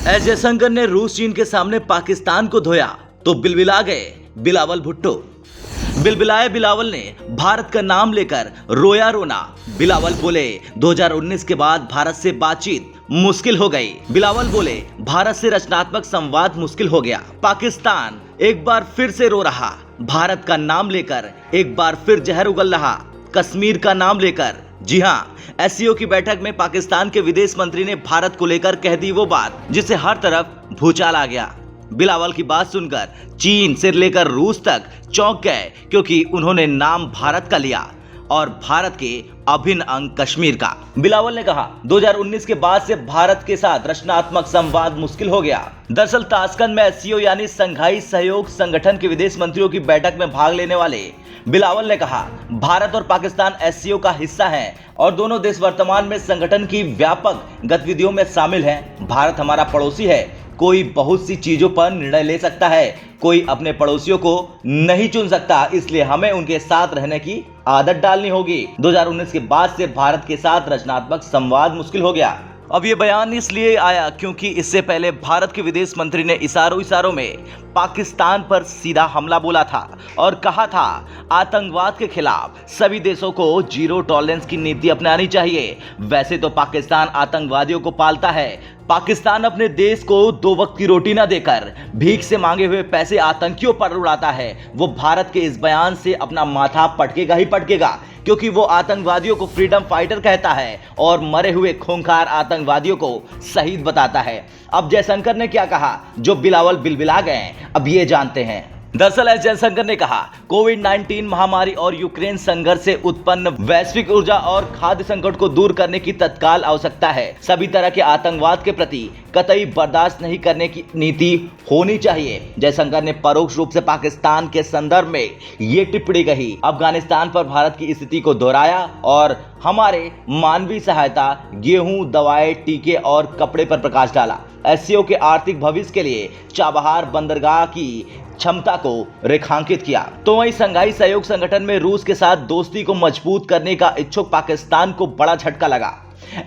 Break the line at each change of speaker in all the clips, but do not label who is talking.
S Jaishankar ने रूस चीन के सामने पाकिस्तान को धोया तो बिलबिला गए बिलावल भुट्टो। बिलबिलाए बिलावल ने भारत का नाम लेकर रोया रोना। बिलावल बोले 2019 के बाद भारत से बातचीत मुश्किल हो गई। बिलावल बोले भारत से रचनात्मक संवाद मुश्किल हो गया। पाकिस्तान एक बार फिर से रो रहा। भारत का नाम लेकर एक बार फिर जहर उगल रहा। कश्मीर का नाम लेकर। जी हाँ, एससीओ की बैठक में पाकिस्तान के विदेश मंत्री ने भारत को लेकर कह दी वो बात जिससे हर तरफ भूचाल आ गया। बिलावल की बात सुनकर चीन से लेकर रूस तक चौंक गए क्योंकि उन्होंने नाम भारत का लिया और भारत के अभिन्न अंग कश्मीर का। बिलावल ने कहा 2019 के बाद से भारत के साथ रचनात्मक संवाद मुश्किल हो गया। दरअसल ताशकंद में एससीओ यानी संघाई सहयोग संगठन के विदेश मंत्रियों की बैठक में भाग लेने वाले बिलावल ने कहा भारत और पाकिस्तान एससीओ का हिस्सा हैं और दोनों देश वर्तमान में संगठन की व्यापक गतिविधियों में शामिल हैं। भारत हमारा पड़ोसी है। कोई बहुत सी चीजों पर निर्णय ले सकता है, कोई अपने पड़ोसियों को नहीं चुन सकता, इसलिए हमें उनके साथ रहने की आदत डालनी होगी। 2019 के बाद से भारत के साथ रचनात्मक संवाद मुश्किल हो गया। अब ये बयान इसलिए आया क्योंकि इससे पहले भारत के विदेश मंत्री ने इशारों में पाकिस्तान पर सीधा हमला बोला था और कहा था आतंकवाद के खिलाफ सभी देशों को जीरो टॉलरेंस की नीति अपनानी चाहिए। वैसे तो पाकिस्तान आतंकवादियों को पालता है। पाकिस्तान अपने देश को 2 वक्त की रोटी न देकर भीख से मांगे हुए पैसे आतंकियों पर उड़ाता है। वो भारत के इस बयान से अपना माथा पटकेगा ही पटकेगा क्योंकि वो आतंकवादियों को फ्रीडम फाइटर कहता है और मरे हुए खूंखार आतंकवादियों को शहीद बताता है। अब जयशंकर ने क्या कहा जो बिलावल बिलबिला गए, अब ये जानते हैं। दरअसल एस जयशंकर ने कहा कोविड-19 महामारी और यूक्रेन संघर्ष से उत्पन्न वैश्विक ऊर्जा और खाद्य संकट को दूर करने की तत्काल आवश्यकता है। सभी तरह के आतंकवाद के प्रति कतई बर्दाश्त नहीं करने की नीति होनी चाहिए। जयशंकर ने परोक्ष रूप से पाकिस्तान के संदर्भ में ये टिप्पणी कही। अफगानिस्तान पर भारत की स्थिति को दोहराया और हमारे मानवीय सहायता, गेहूं, दवाएं, टीके और कपड़े पर प्रकाश डाला। एससीओ के आर्थिक भविष्य के लिए चाबहार बंदरगाह की क्षमता को रेखांकित किया। तो वहीं संघाई सहयोग संगठन में रूस के साथ दोस्ती को मजबूत करने का इच्छुक पाकिस्तान को बड़ा झटका लगा।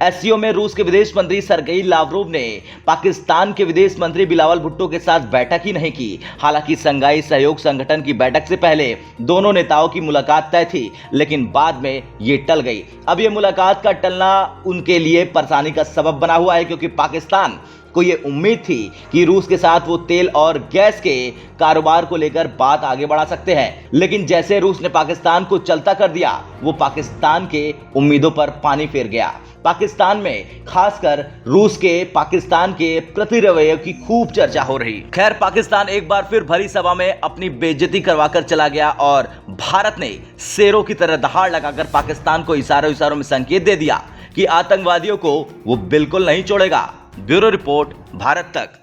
एससीओ में रूस के विदेश मंत्री सरगेई लावरोव ने पाकिस्तान के विदेश मंत्री बिलावल भुट्टो के साथ बैठक ही नहीं की। हालांकि संघाई सहयोग संगठन की बैठक से पहले दोनों नेताओं की मुलाकात तय थी, लेकिन बाद में ये टल गई। अब ये मुलाकात का टलना उनके लिए परेशानी का सबब बना हुआ है क्योंकि पाकिस्तान को ये उम्मीद थी कि रूस के साथ वो तेल और गैस के कारोबार को लेकर बात आगे बढ़ा सकते हैं, लेकिन जैसे रूस ने पाकिस्तान को चलता कर दिया वो पाकिस्तान के उम्मीदों पर पानी फेर गया। पाकिस्तान में खासकर रूस के पाकिस्तान के प्रति रवैये की खूब चर्चा हो रही। खैर, पाकिस्तान एक बार फिर भरी सभा में अपनी बेइज्जती करवाकर चला गया और भारत ने शेरों की तरह दहाड़ लगाकर पाकिस्तान को इशारों में संकेत दे दिया कि आतंकवादियों को वो बिल्कुल नहीं छोड़ेगा। ब्यूरो रिपोर्ट, भारत तक।